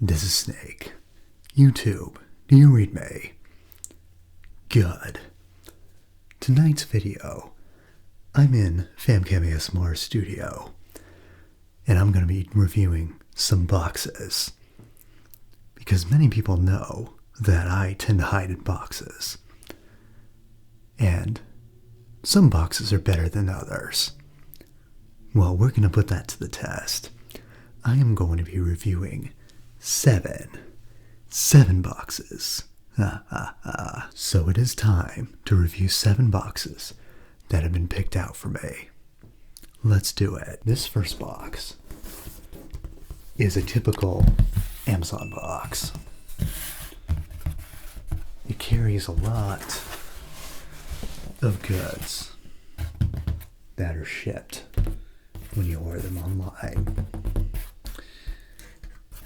This is Snake. YouTube, do you read me? Good. Tonight's video, I'm in Famcam ASMR studio, and I'm going to be reviewing some boxes. Because many people know that I tend to hide in boxes. And some boxes are better than others. Well, we're going to put that to the test. I am going to be reviewing seven boxes. So it is time to review 7 boxes that have been picked out for me. Let's do it. This first box is a typical Amazon box. It carries a lot of goods that are shipped when you order them online.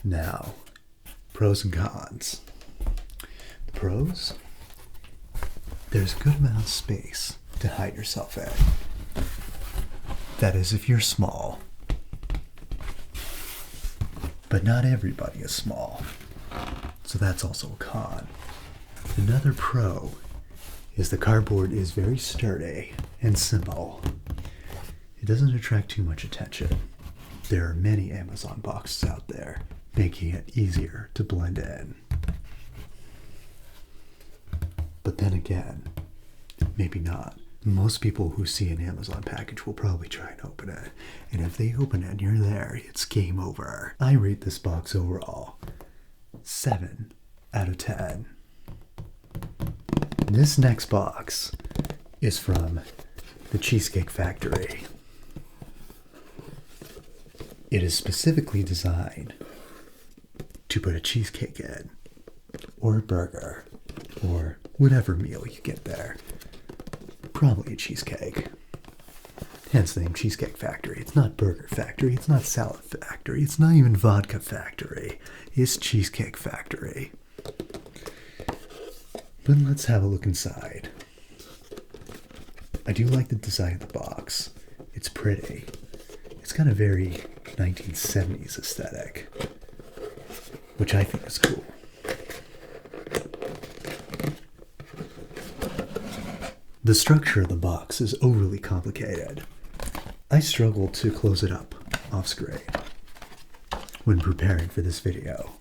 Now, pros and cons. The pros, there's a good amount of space to hide yourself in. That is if you're small. But not everybody is small. So that's also a con. Another pro is the cardboard is very sturdy and simple. It doesn't attract too much attention. There are many Amazon boxes out there, making it easier to blend in. But then again, maybe not. Most people who see an Amazon package will probably try and open it. And if they open it and you're there, it's game over. I rate this box overall 7 out of 10. This next box is from the Cheesecake Factory. It is specifically designed to put a cheesecake in, or a burger, or whatever meal you get there. Probably a cheesecake. Hence the name Cheesecake Factory. It's not Burger Factory, it's not Salad Factory, it's not even Vodka Factory. It's Cheesecake Factory. But let's have a look inside. I do like the design of the box. It's pretty. It's got a very 1970s aesthetic, which I think is cool. The structure of the box is overly complicated. I struggled to close it up off screen when preparing for this video.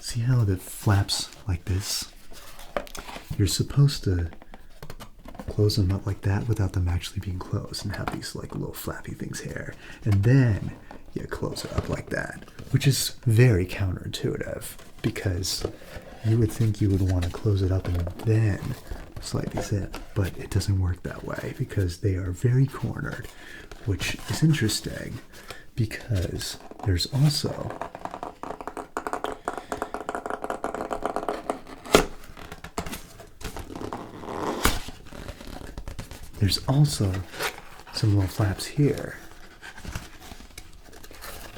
See how it flaps like this? You're supposed to close them up like that without them actually being closed and have these like little flappy things here. And then you close it up like that, which is very counterintuitive because you would think you would want to close it up and then slide these in, but it doesn't work that way because they are very cornered, which is interesting because there's also some little flaps here,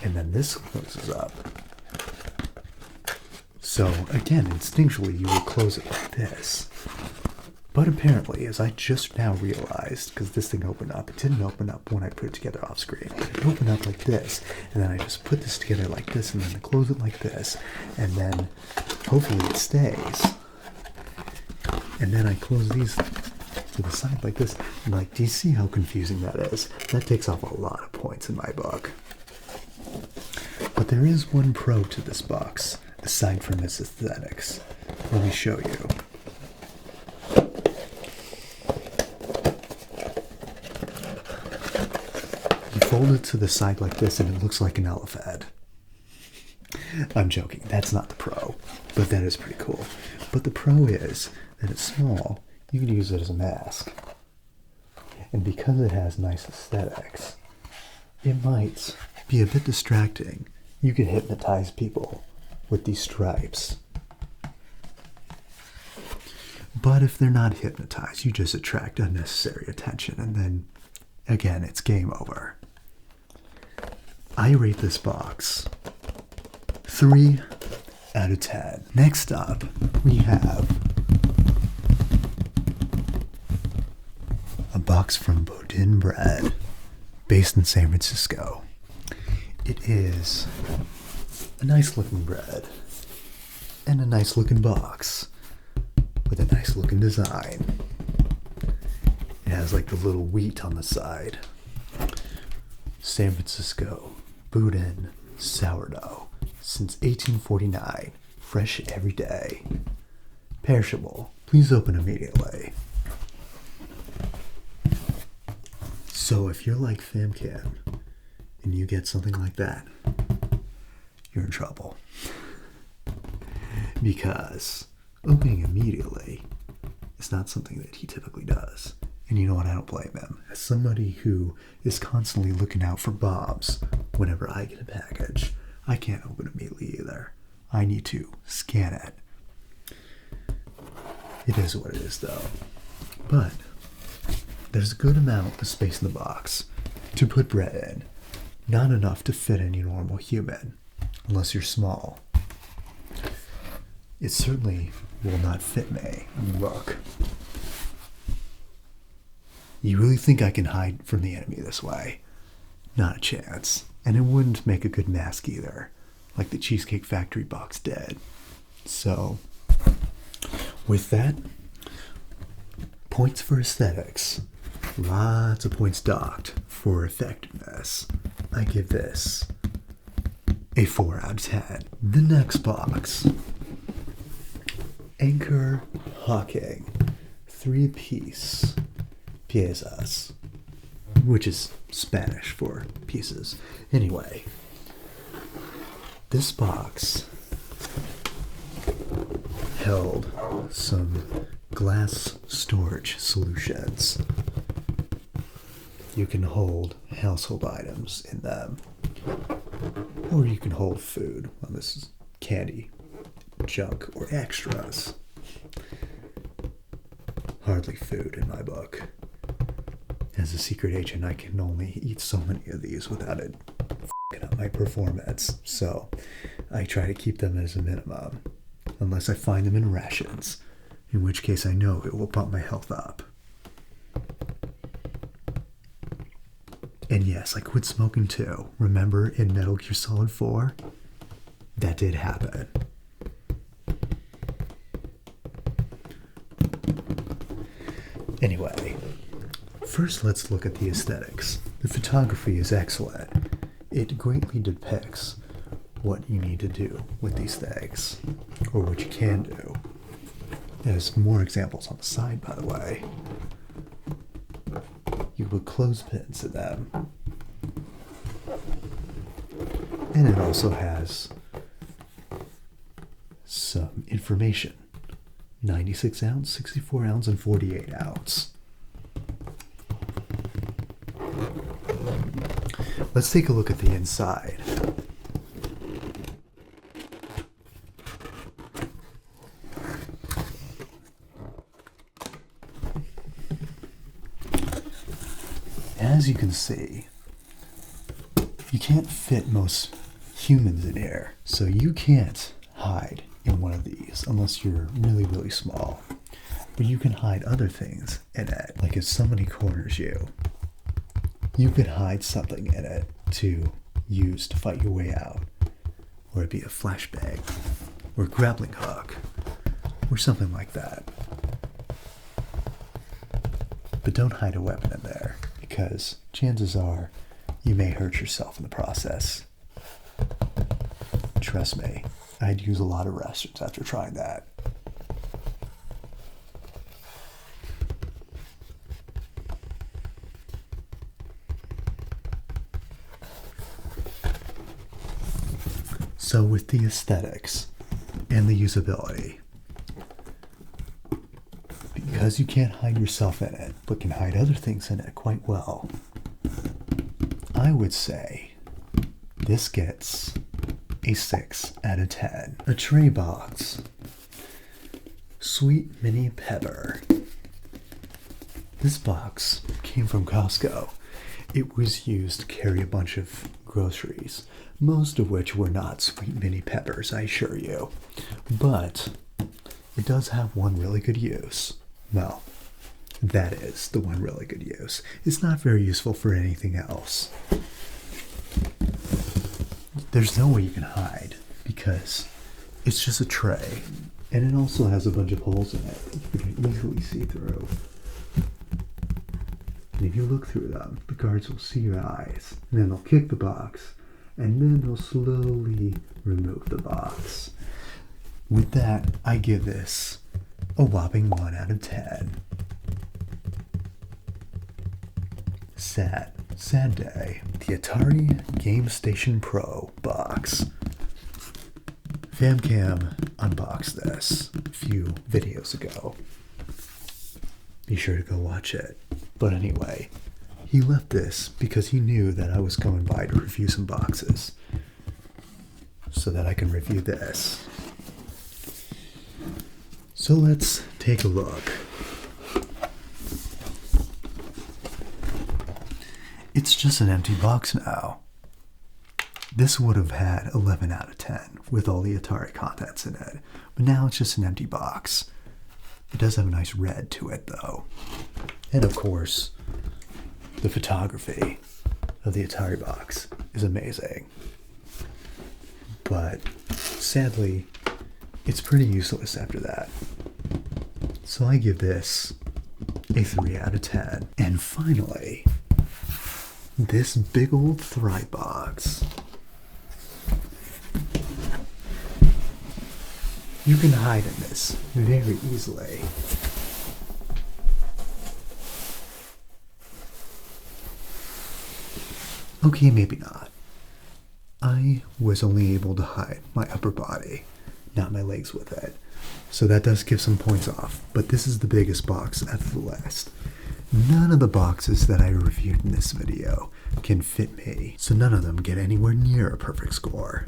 and then this closes up. So again, instinctually you would close it like this. But apparently, as I just now realized, because this thing opened up, it didn't open up when I put it together off screen. It opened up like this, and then I just put this together like this, and then I close it like this, and then hopefully it stays. And then I close these to the side like this. And like, do you see how confusing that is? That takes off a lot of points in my book. But there is one pro to this box, aside from its aesthetics. Let me show you. Fold it to the side like this and it looks like an elephant. I'm joking, that's not the pro, but that is pretty cool. But the pro is that it's small, you can use it as a mask. And because it has nice aesthetics, it might be a bit distracting. You can hypnotize people with these stripes. But if they're not hypnotized, you just attract unnecessary attention and then, again, it's game over. I rate this box 3 out of 10. Next up, we have a box from Boudin Bread, based in San Francisco. It is a nice looking bread, and a nice looking box with a nice looking design. It has like the little wheat on the side. San Francisco Boudin sourdough since 1849. Fresh every day. Perishable. Please open immediately. So if you're like FamCam and you get something like that, you're in trouble. Because opening immediately is not something that he typically does. And you know what? I don't blame him. As somebody who is constantly looking out for bombs whenever I get a package, I can't open immediately either. I need to scan it. It is what it is, though. But there's a good amount of space in the box to put bread in. Not enough to fit any normal human, unless you're small. It certainly will not fit me. Look. You really think I can hide from the enemy this way? Not a chance. And it wouldn't make a good mask either, like the Cheesecake Factory box did. So, with that, points for aesthetics. Lots of points docked for effectiveness. I give this a 4 out of 10. The next box. Anchor Hocking 3-piece piezas, which is Spanish for pieces. Anyway, this box held some glass storage solutions. You can hold household items in them, or you can hold food. Well, this is candy, junk, or extras. Hardly food in my book. As a secret agent, I can only eat so many of these without it f***ing up my performance. So I try to keep them as a minimum, unless I find them in rations, in which case I know it will bump my health up. And yes, I quit smoking too. Remember in Metal Gear Solid 4? That did happen. Anyway, first let's look at the aesthetics. The photography is excellent. It greatly depicts what you need to do with these things, or what you can do. There's more examples on the side, by the way. You put clothespins in them. And it also has some information. 96 ounce, 64 ounce, and 48 ounce. Let's take a look at the inside. As you can see, you can't fit most humans in here, so you can't hide in one of these unless you're really, really small. But you can hide other things in it. Like if somebody corners you, you could hide something in it to use to fight your way out. Or it'd be a flashbang, or a grappling hook, or something like that. But don't hide a weapon in there, because chances are you may hurt yourself in the process. Trust me, I'd use a lot of restrooms after trying that. So with the aesthetics and the usability, because you can't hide yourself in it, but can hide other things in it quite well, I would say this gets a 6 out of 10. A tray box. Sweet mini pepper. This box came from Costco. It was used to carry a bunch of groceries, most of which were not sweet mini peppers, I assure you. But it does have one really good use. Well, that is the one really good use. It's not very useful for anything else. There's no way you can hide because it's just a tray. And it also has a bunch of holes in it that you can easily see through. And if you look through them, the guards will see your eyes. And then they'll kick the box. And then they'll slowly remove the box. With that, I give this a whopping 1 out of 10. Sad day. The Atari Gamestation Pro box. FamCam unboxed this a few videos ago. Be sure to go watch it. But anyway, he left this because he knew that I was coming by to review some boxes. So that I can review this. So let's take a look. It's just an empty box now. This would have had 11 out of 10 with all the Atari contents in it. But now it's just an empty box. It does have a nice red to it though. And of course, the photography of the Atari box is amazing. But sadly, it's pretty useless after that. So I give this a 3 out of 10. And finally, this big old Thrive box. You can hide in this very easily. Okay, maybe not. I was only able to hide my upper body, not my legs with it. So that does give some points off, but this is the biggest box out of the list. None of the boxes that I reviewed in this video can fit me, so none of them get anywhere near a perfect score.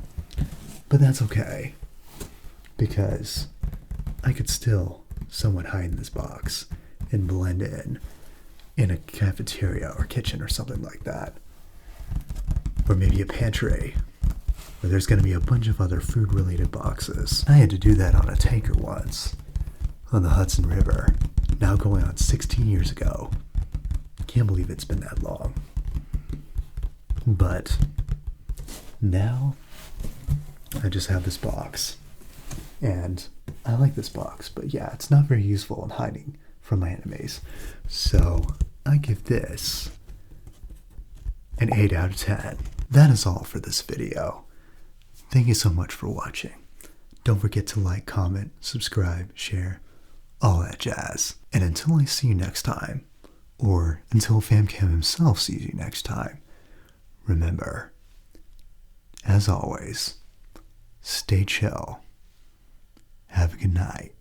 But that's okay, because I could still somewhat hide in this box and blend in a cafeteria or kitchen or something like that. Or maybe a pantry, where there's going to be a bunch of other food-related boxes. I had to do that on a tanker once, on the Hudson River, now going on 16 years ago. Can't believe it's been that long. But now I just have this box, and I like this box, but yeah, it's not very useful in hiding from my enemies. So I give this an 8 out of 10. That is all for this video. Thank you so much for watching. Don't forget to like, comment, subscribe, share, all that jazz. And until I see you next time, or until FamCam himself sees you next time, remember, as always, stay chill. Have a good night.